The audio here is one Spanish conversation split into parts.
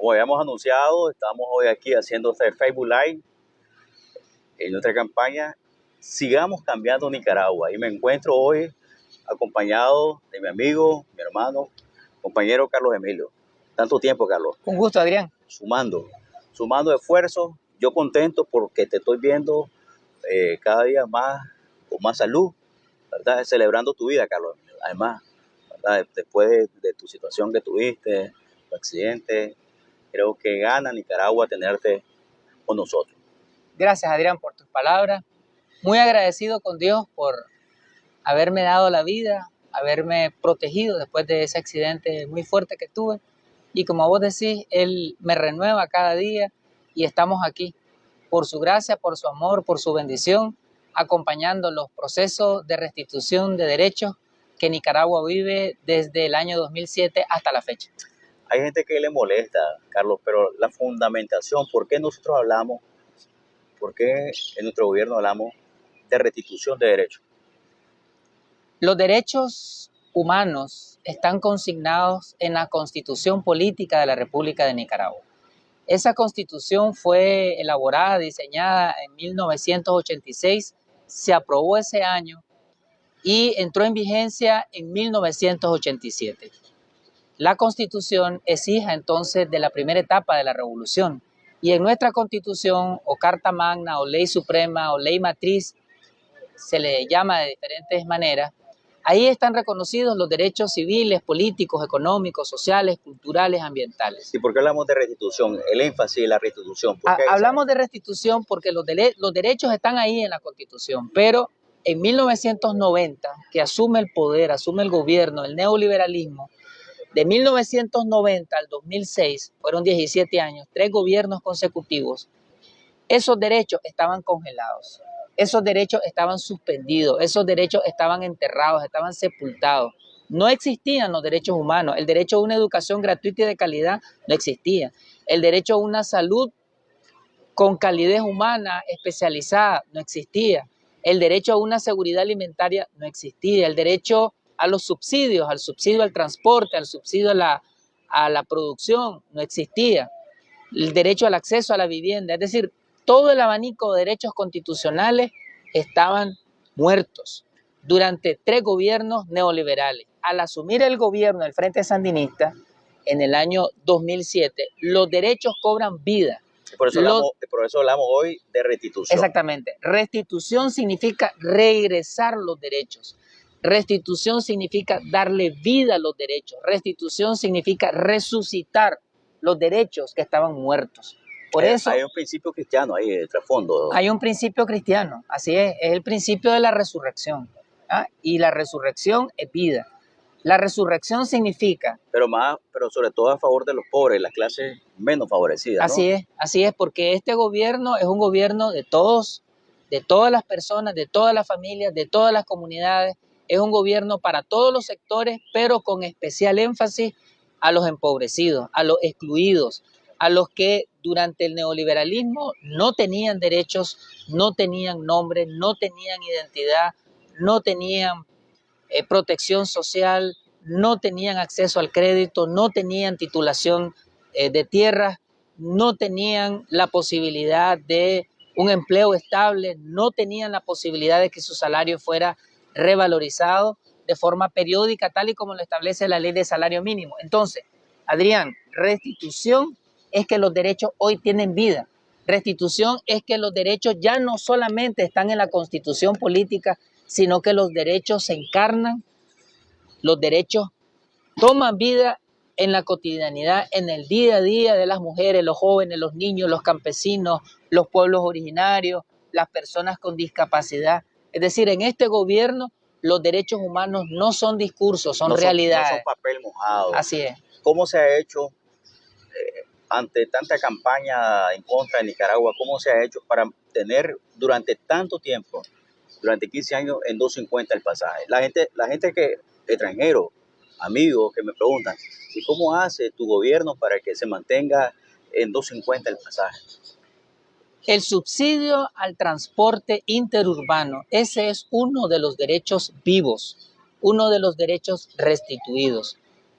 Como habíamos anunciado, estamos hoy aquí haciendo este Facebook Live en nuestra campaña Sigamos Cambiando Nicaragua. Y me encuentro hoy acompañado de mi amigo, mi hermano, compañero Carlos Emilio. Tanto tiempo, Carlos. Un gusto, Adrián. Sumando esfuerzos. Yo contento porque te estoy viendo cada día más, con más salud, ¿verdad? Celebrando tu vida, Carlos. Además, ¿verdad? Después de tu situación que tuviste, tu accidente, creo que gana Nicaragua tenerte con nosotros. Gracias, Adrián, por tus palabras. Muy agradecido con Dios por haberme dado la vida, haberme protegido después de ese accidente muy fuerte que tuve. Y como vos decís, Él me renueva cada día y estamos aquí por su gracia, por su amor, por su bendición, acompañando los procesos de restitución de derechos que Nicaragua vive desde el año 2007 hasta la fecha. Hay gente que le molesta, Carlos, pero la fundamentación, ¿por qué nosotros hablamos, por qué en nuestro gobierno hablamos de restitución de derechos? Los derechos humanos están consignados en la Constitución Política de la República de Nicaragua. Esa Constitución fue elaborada, diseñada en 1986, se aprobó ese año y entró en vigencia en 1987. La Constitución es hija entonces de la primera etapa de la Revolución y en nuestra Constitución o Carta Magna o Ley Suprema o Ley Matriz, se le llama de diferentes maneras, ahí están reconocidos los derechos civiles, políticos, económicos, sociales, culturales, ambientales. ¿Y por qué hablamos de restitución? El énfasis de la restitución. Hablamos de restitución porque los derechos están ahí en la Constitución, pero en 1990, que asume el poder, asume el gobierno, el neoliberalismo, de 1990 al 2006, fueron 17 años, 3 gobiernos consecutivos, esos derechos estaban congelados, esos derechos estaban suspendidos, esos derechos estaban enterrados, estaban sepultados. No existían los derechos humanos, el derecho a una educación gratuita y de calidad no existía, el derecho a una salud con calidez humana especializada no existía, el derecho a una seguridad alimentaria no existía, el derecho a los subsidios, al subsidio al transporte, al subsidio a la producción, no existía. El derecho al acceso a la vivienda, es decir, todo el abanico de derechos constitucionales estaban muertos durante 3 gobiernos neoliberales. Al asumir el gobierno del Frente Sandinista en el año 2007, los derechos cobran vida. Por eso hablamos hoy de restitución. Exactamente. Restitución significa regresar los derechos. Restitución significa darle vida a los derechos. Restitución significa resucitar los derechos que estaban muertos. Por eso hay un principio cristiano ahí de trasfondo. Hay un principio cristiano, así es el principio de la resurrección. ¿Ah? Y la resurrección es vida. La resurrección significa... Pero sobre todo a favor de los pobres, las clases menos favorecidas, ¿no? Así es, porque este gobierno es un gobierno de todos, de todas las personas, de todas las familias, de todas las comunidades. Es un gobierno para todos los sectores, pero con especial énfasis a los empobrecidos, a los excluidos, a los que durante el neoliberalismo no tenían derechos, no tenían nombre, no tenían identidad, no tenían protección social, no tenían acceso al crédito, no tenían titulación de tierras, no tenían la posibilidad de un empleo estable, no tenían la posibilidad de que su salario fuera revalorizado de forma periódica, tal y como lo establece la ley de salario mínimo. Entonces, Adrián, restitución es que los derechos hoy tienen vida. Restitución es que los derechos ya no solamente están en la Constitución política, sino que los derechos se encarnan, los derechos toman vida en la cotidianidad, en el día a día de las mujeres, los jóvenes, los niños, los campesinos, los pueblos originarios, las personas con discapacidad. Es decir, en este gobierno los derechos humanos no son discursos, son realidades. No son papel mojado. Así es. ¿Cómo se ha hecho ante tanta campaña en contra de Nicaragua? ¿Cómo se ha hecho para tener durante tanto tiempo, durante 15 años, en 2.50 el pasaje? La gente que, extranjeros, amigos que me preguntan, ¿y cómo hace tu gobierno para que se mantenga en 2.50 el pasaje? El subsidio al transporte interurbano, ese es uno de los derechos vivos, uno de los derechos restituidos.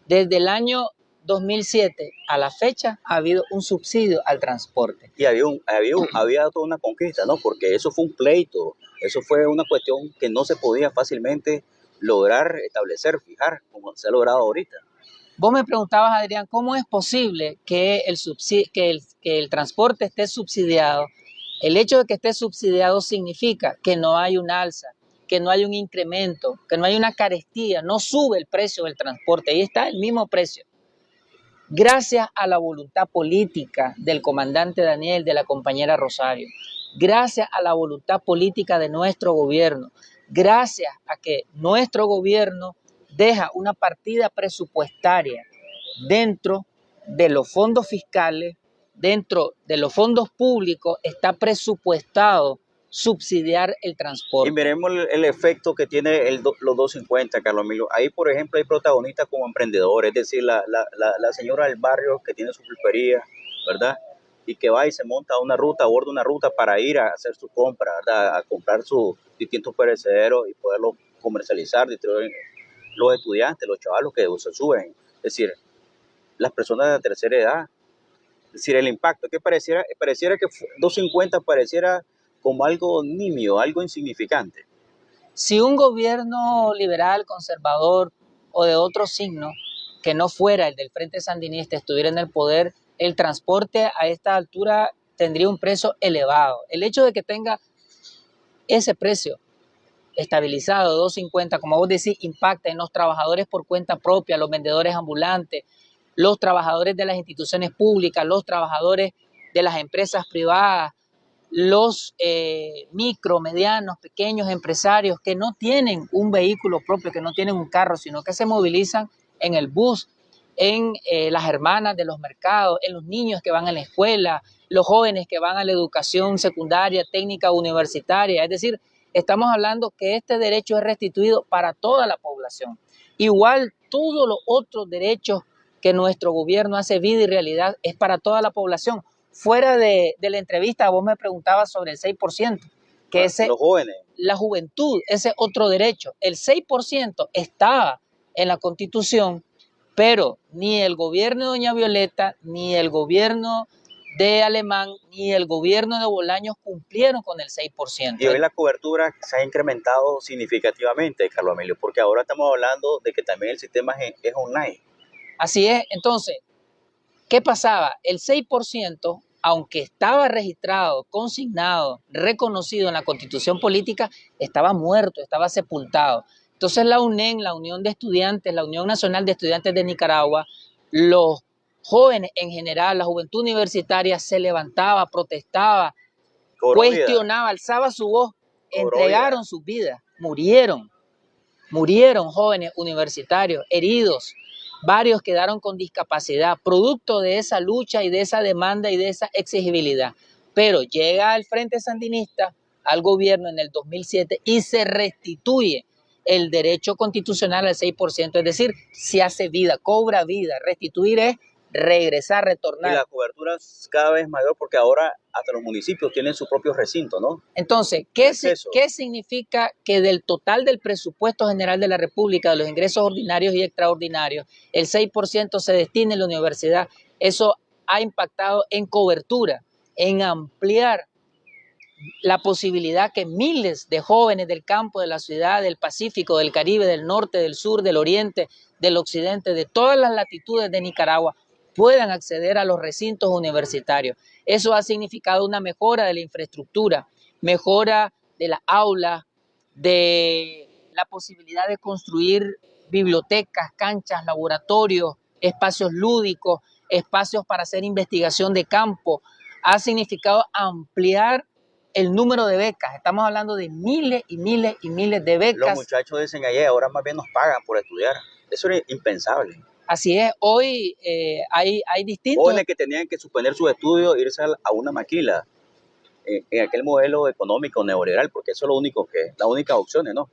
Desde el año 2007 a la fecha ha habido un subsidio al transporte. Y había toda una conquista, ¿no? Porque eso fue un pleito, eso fue una cuestión que no se podía fácilmente lograr establecer, fijar, como se ha logrado ahorita. Vos me preguntabas, Adrián, ¿cómo es posible que el transporte esté subsidiado? El hecho de que esté subsidiado significa que no hay un alza, que no hay un incremento, que no hay una carestía, no sube el precio del transporte, ahí está el mismo precio. Gracias a la voluntad política del comandante Daniel, de la compañera Rosario, gracias a la voluntad política de nuestro gobierno, gracias a que nuestro gobierno deja una partida presupuestaria dentro de los fondos fiscales, dentro de los fondos públicos, está presupuestado subsidiar el transporte. Y veremos el efecto que tiene los 250, Carlos Emilio. Ahí, por ejemplo, hay protagonistas como emprendedores, es decir, la señora del barrio que tiene su pulpería, ¿verdad? Y que va y se monta a una ruta, aborda una ruta para ir a hacer su compra, ¿verdad? A comprar sus distintos perecederos y poderlos comercializar, distribuir los estudiantes, los chavalos que se suben. Es decir, las personas de la tercera edad. Es decir, el impacto, que pareciera que 250 pareciera como algo nimio, algo insignificante. Si un gobierno liberal, conservador o de otro signo que no fuera el del Frente Sandinista estuviera en el poder, el transporte a esta altura tendría un precio elevado. El hecho de que tenga ese precio estabilizado de 250, como vos decís, impacta en los trabajadores por cuenta propia, los vendedores ambulantes, los trabajadores de las instituciones públicas, los trabajadores de las empresas privadas, los micro, medianos, pequeños empresarios que no tienen un vehículo propio, que no tienen un carro, sino que se movilizan en el bus, en las hermanas de los mercados, en los niños que van a la escuela, los jóvenes que van a la educación secundaria, técnica, universitaria. Es decir, estamos hablando que este derecho es restituido para toda la población. Igual todos los otros derechos que nuestro gobierno hace vida y realidad es para toda la población. Fuera de la entrevista, vos me preguntabas sobre el 6%, que los jóvenes. La juventud, ese otro derecho. El 6% estaba en la Constitución, pero ni el gobierno de doña Violeta, ni el gobierno de Alemán, ni el gobierno de Bolaños cumplieron con el 6%. Y hoy la cobertura se ha incrementado significativamente, Carlos Emilio, porque ahora estamos hablando de que también el sistema es online. Así es. Entonces, ¿qué pasaba? El 6%, aunque estaba registrado, consignado, reconocido en la Constitución Política, estaba muerto, estaba sepultado. Entonces la UNEN, la Unión de Estudiantes, la Unión Nacional de Estudiantes de Nicaragua, los jóvenes en general, la juventud universitaria se levantaba, protestaba, cuestionaba, alzaba su voz, entregaron sus vidas, murieron jóvenes universitarios, heridos. Varios quedaron con discapacidad, producto de esa lucha y de esa demanda y de esa exigibilidad. Pero llega el Frente Sandinista al gobierno en el 2007 y se restituye el derecho constitucional al 6%, es decir, se hace vida, cobra vida. Restituir es regresar, retornar. Y la cobertura es cada vez mayor porque ahora hasta los municipios tienen su propio recinto, ¿no? Entonces, ¿qué significa que del total del presupuesto general de la República, de los ingresos ordinarios y extraordinarios, el 6% se destina a la universidad? Eso ha impactado en cobertura, en ampliar la posibilidad que miles de jóvenes del campo, de la ciudad, del Pacífico, del Caribe, del norte, del sur, del oriente, del occidente, de todas las latitudes de Nicaragua, puedan acceder a los recintos universitarios. Eso ha significado una mejora de la infraestructura, mejora de las aulas, de la posibilidad de construir bibliotecas, canchas, laboratorios, espacios lúdicos, espacios para hacer investigación de campo. Ha significado ampliar el número de becas. Estamos hablando de miles y miles y miles de becas. Los muchachos dicen ayer, ahora más bien nos pagan por estudiar. Eso era impensable. Así es, hoy hay distintos... Jóvenes que tenían que suspender sus estudios, irse a una maquila, en aquel modelo económico neoliberal, porque eso es lo único las únicas opciones, ¿no?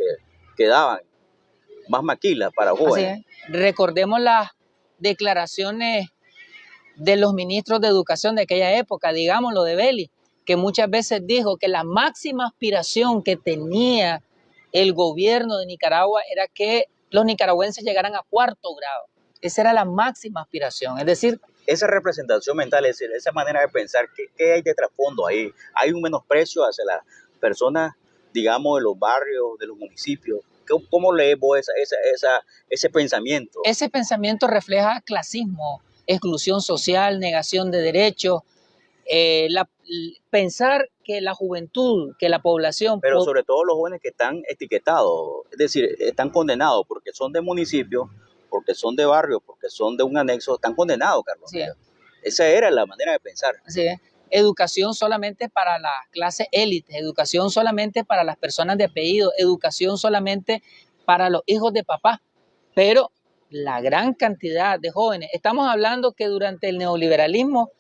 que daban, más maquilas para jóvenes. Así es. Recordemos las declaraciones de los ministros de educación de aquella época, digamos lo de Belli, que muchas veces dijo que la máxima aspiración que tenía el gobierno de Nicaragua era que los nicaragüenses llegaran a 4º grado. Esa era la máxima aspiración. Es decir, esa representación mental, es decir, esa manera de pensar, ¿qué hay de trasfondo ahí? ¿Hay un menosprecio hacia las personas, digamos, de los barrios, de los municipios? ¿Cómo lees vos ese pensamiento? ese pensamiento refleja clasismo, exclusión social, negación de derechos, pensar que la juventud, que la población... Pero sobre todo los jóvenes que están etiquetados, es decir, están condenados porque son de municipios, porque son de barrios, porque son de un anexo, están condenados, Carlos. Sí. Esa era la manera de pensar. Así es. Educación solamente para las clases élites, educación solamente para las personas de apellido, educación solamente para los hijos de papá. Pero la gran cantidad de jóvenes, estamos hablando que durante el neoliberalismo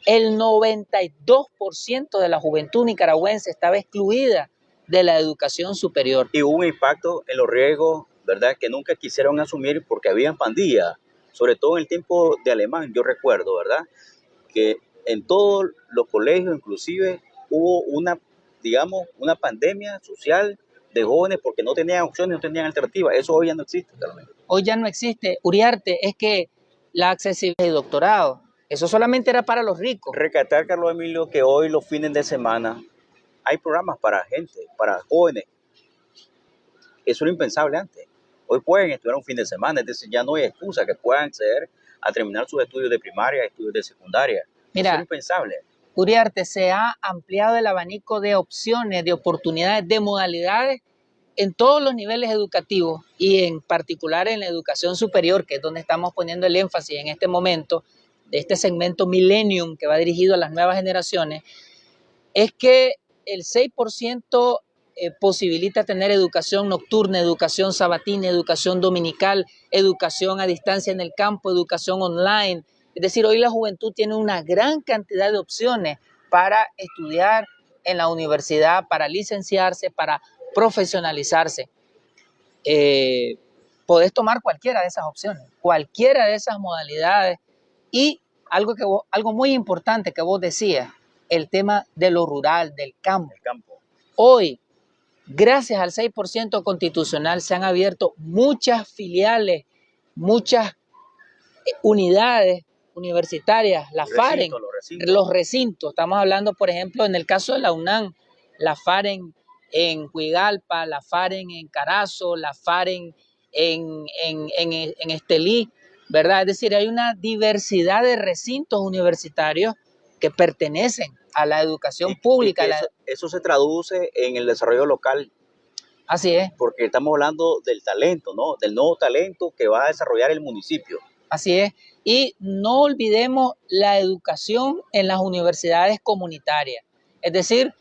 el 92% de la juventud nicaragüense estaba excluida de la educación superior. Y hubo un impacto en los riesgos, ¿verdad?, que nunca quisieron asumir porque habían pandillas, sobre todo en el tiempo de Alemán, yo recuerdo, ¿verdad?, que en todos los colegios inclusive hubo digamos, una pandemia social de jóvenes porque no tenían opciones, no tenían alternativas. Eso hoy ya no existe, Carlos. Hoy ya no existe. Uriarte, es que la accesibilidad de doctorado, eso solamente era para los ricos. Recatar, Carlos Emilio, que hoy los fines de semana hay programas para gente, para jóvenes. Eso era impensable antes. Hoy pueden estudiar un fin de semana, es decir, ya no hay excusa que puedan acceder a terminar sus estudios de primaria, estudios de secundaria. Mira, eso era impensable. Uriarte, se ha ampliado el abanico de opciones, de oportunidades, de modalidades en todos los niveles educativos y en particular en la educación superior, que es donde estamos poniendo el énfasis en este momento, de este segmento Millennium que va dirigido a las nuevas generaciones, es que el 6% posibilita tener educación nocturna, educación sabatina, educación dominical, educación a distancia en el campo, educación online. Es decir, hoy la juventud tiene una gran cantidad de opciones para estudiar en la universidad, para licenciarse, para profesionalizarse. Podés tomar cualquiera de esas opciones, cualquiera de esas modalidades. Y algo muy importante que vos decías, el tema de lo rural, del campo. Hoy, gracias al 6% constitucional, se han abierto muchas filiales, muchas unidades universitarias, la FAREN, los recintos. Estamos hablando, por ejemplo, en el caso de la UNAM, la FAREN en Huigalpa, la FAREN en Carazo, la FAREN en Estelí, ¿verdad? Es decir, hay una diversidad de recintos universitarios que pertenecen a la educación pública. Eso se traduce en el desarrollo local. Así es. Porque estamos hablando del talento, ¿no? Del nuevo talento que va a desarrollar el municipio. Así es. Y no olvidemos la educación en las universidades comunitarias. Es decir,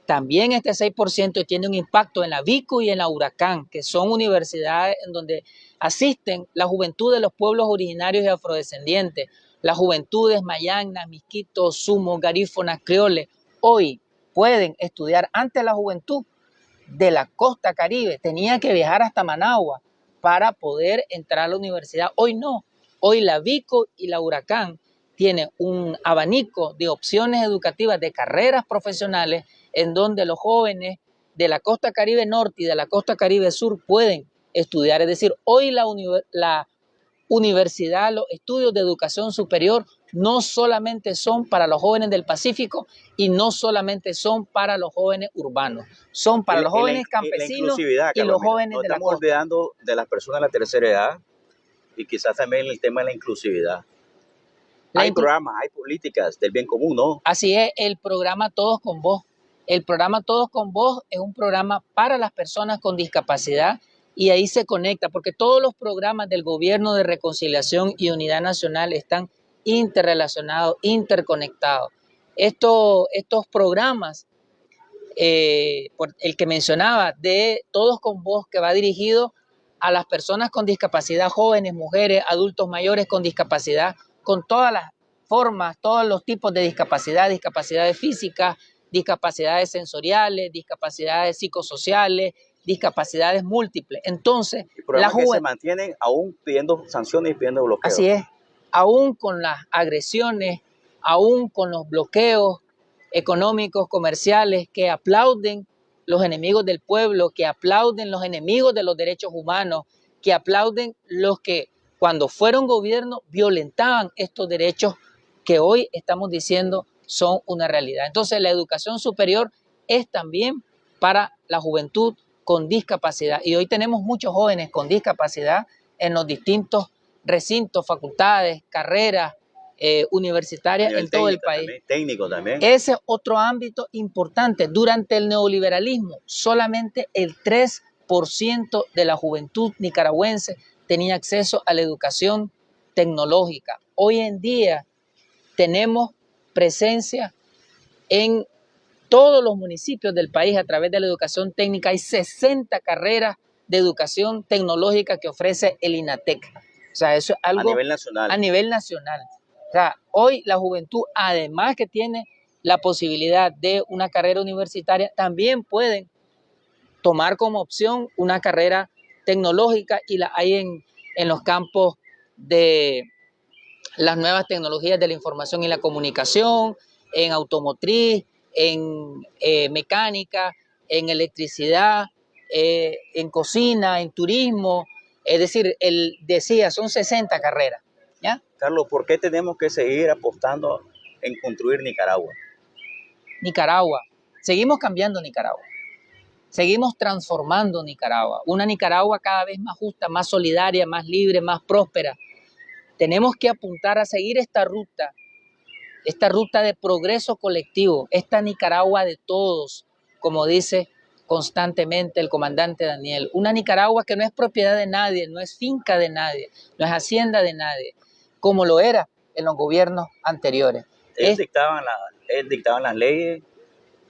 también este 6% tiene un impacto en la Vico y en la Huracán, que son universidades en donde asisten la juventud de los pueblos originarios y afrodescendientes, las juventudes mayanas, misquitos, sumos, garífonas, creoles. Hoy pueden estudiar. Antes la juventud de la costa caribe tenía que viajar hasta Managua para poder entrar a la universidad. Hoy no. Hoy la Vico y la Huracán tienen un abanico de opciones educativas, de carreras profesionales, en donde los jóvenes de la costa caribe norte y de la costa caribe sur pueden estudiar. Es decir, hoy la universidad, los estudios de educación superior no solamente son para los jóvenes del Pacífico y no solamente son para los jóvenes urbanos, son para los jóvenes campesinos y los jóvenes de la costa. Estamos olvidando de las personas de la tercera edad y quizás también el tema de la inclusividad. Hay programas, hay políticas del bien común, ¿no? Así es, el programa Todos con Vos. El programa Todos con Vos es un programa para las personas con discapacidad y ahí se conecta, porque todos los programas del Gobierno de Reconciliación y Unidad Nacional están interrelacionados, interconectados. Estos programas, el que mencionaba, de Todos con Vos, que va dirigido a las personas con discapacidad, jóvenes, mujeres, adultos mayores con discapacidad, con todas las formas, todos los tipos de discapacidad, discapacidades físicas, discapacidades sensoriales, discapacidades psicosociales, discapacidades múltiples. Entonces, la juventud se mantienen aún pidiendo sanciones y pidiendo bloqueos. Así es, aún con las agresiones, aún con los bloqueos económicos, comerciales, que aplauden los enemigos del pueblo, que aplauden los enemigos de los derechos humanos, que aplauden los que cuando fueron gobierno, violentaban estos derechos que hoy estamos diciendo son una realidad. Entonces, la educación superior es también para la juventud con discapacidad. Y hoy tenemos muchos jóvenes con discapacidad en los distintos recintos, facultades, carreras universitarias en todo el país. Técnico también. Ese es otro ámbito importante. Durante el neoliberalismo, solamente el 3% de la juventud nicaragüense tenía acceso a la educación tecnológica. Hoy en día tenemos presencia en todos los municipios del país a través de la educación técnica. Hay 60 carreras de educación tecnológica que ofrece el INATEC. O sea, eso es algo a nivel nacional. A nivel nacional. O sea, hoy la juventud, además que tiene la posibilidad de una carrera universitaria, también pueden tomar como opción una carrera tecnológica y la hay en los campos de las nuevas tecnologías de la información y la comunicación, en automotriz, en mecánica, en electricidad, en cocina, en turismo. Es decir, él decía, son 60 carreras. ¿Ya? Carlos, ¿por qué tenemos que seguir apostando en construir Nicaragua? Nicaragua. Seguimos cambiando Nicaragua. Seguimos transformando Nicaragua. Una Nicaragua cada vez más justa, más solidaria, más libre, más próspera. Tenemos que apuntar a seguir esta ruta de progreso colectivo, esta Nicaragua de todos, como dice constantemente el comandante Daniel. Una Nicaragua que no es propiedad de nadie, no es finca de nadie, no es hacienda de nadie, como lo era en los gobiernos anteriores. Ellos dictaban las leyes,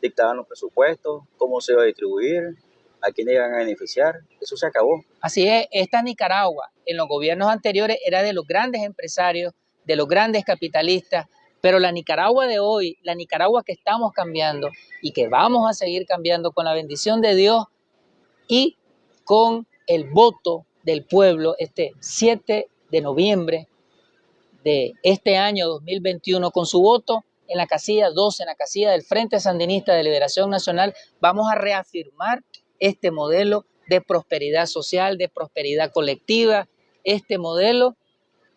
dictaban los presupuestos, cómo se iba a distribuir, a quiénes iban a beneficiar. Eso se acabó. Así es, esta Nicaragua en los gobiernos anteriores era de los grandes empresarios, de los grandes capitalistas, pero la Nicaragua de hoy, la Nicaragua que estamos cambiando y que vamos a seguir cambiando con la bendición de Dios y con el voto del pueblo este 7 de noviembre de este año 2021, con su voto en la casilla 12, en la casilla del Frente Sandinista de Liberación Nacional, vamos a reafirmar este modelo de prosperidad social, de prosperidad colectiva, este modelo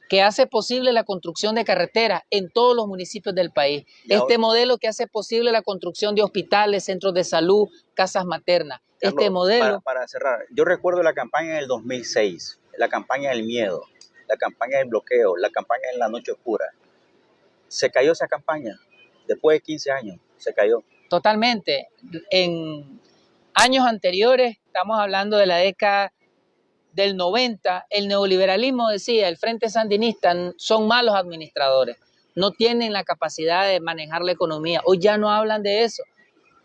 que hace posible la construcción de carreteras en todos los municipios del país, este modelo que hace posible la construcción de hospitales, centros de salud, casas maternas. Carlos, este modelo... Para cerrar, yo recuerdo la campaña del 2006, la campaña del miedo, la campaña del bloqueo, la campaña en la noche oscura. Se cayó esa campaña, después de 15 años, se cayó. Totalmente. En años anteriores, estamos hablando de la década del 90, el neoliberalismo decía, el Frente Sandinista son malos administradores, no tienen la capacidad de manejar la economía. Hoy ya no hablan de eso,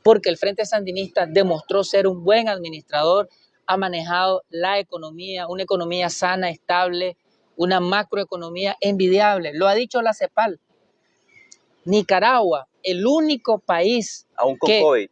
porque el Frente Sandinista demostró ser un buen administrador, ha manejado la economía, una economía sana, estable, una macroeconomía envidiable. Lo ha dicho la CEPAL. Nicaragua, el único país aún con COVID,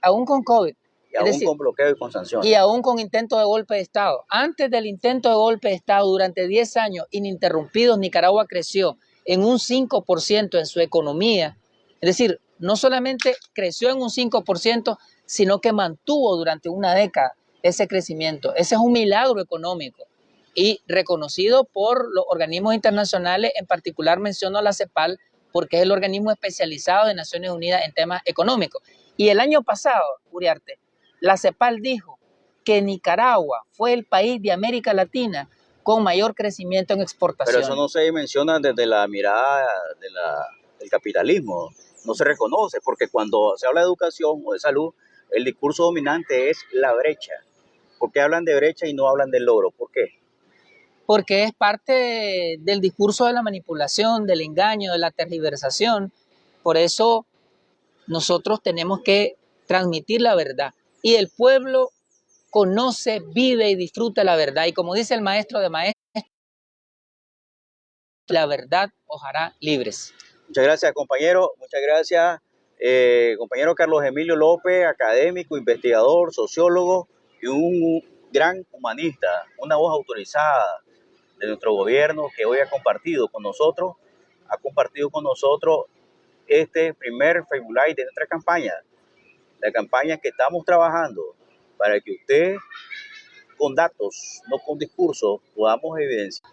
aún con COVID, y aún con bloqueo y con sanciones. Y aún con intento de golpe de Estado. Antes del intento de golpe de Estado, durante 10 años ininterrumpidos, Nicaragua creció en un 5% en su economía. Es decir, no solamente creció en un 5%, sino que mantuvo durante una década ese crecimiento. Ese es un milagro económico y reconocido por los organismos internacionales, en particular menciono a la CEPAL, porque es el organismo especializado de Naciones Unidas en temas económicos. Y el año pasado, Uriarte, la CEPAL dijo que Nicaragua fue el país de América Latina con mayor crecimiento en exportación. Pero eso no se menciona desde la mirada del capitalismo, no se reconoce, porque cuando se habla de educación o de salud, el discurso dominante es la brecha. ¿Por qué hablan de brecha y no hablan del logro? ¿Por qué? Porque es parte del discurso de la manipulación, del engaño, de la tergiversación. Por eso nosotros tenemos que transmitir la verdad. Y el pueblo conoce, vive y disfruta la verdad. Y como dice el maestro de maestros, la verdad os hará libres. Muchas gracias, compañero. Muchas gracias, compañero Carlos Emilio López, académico, investigador, sociólogo y un gran humanista, una voz autorizada de nuestro gobierno que hoy ha compartido con nosotros este primer Facebook Live de nuestra campaña. La campaña que estamos trabajando para que usted con datos, no con discursos, podamos evidenciar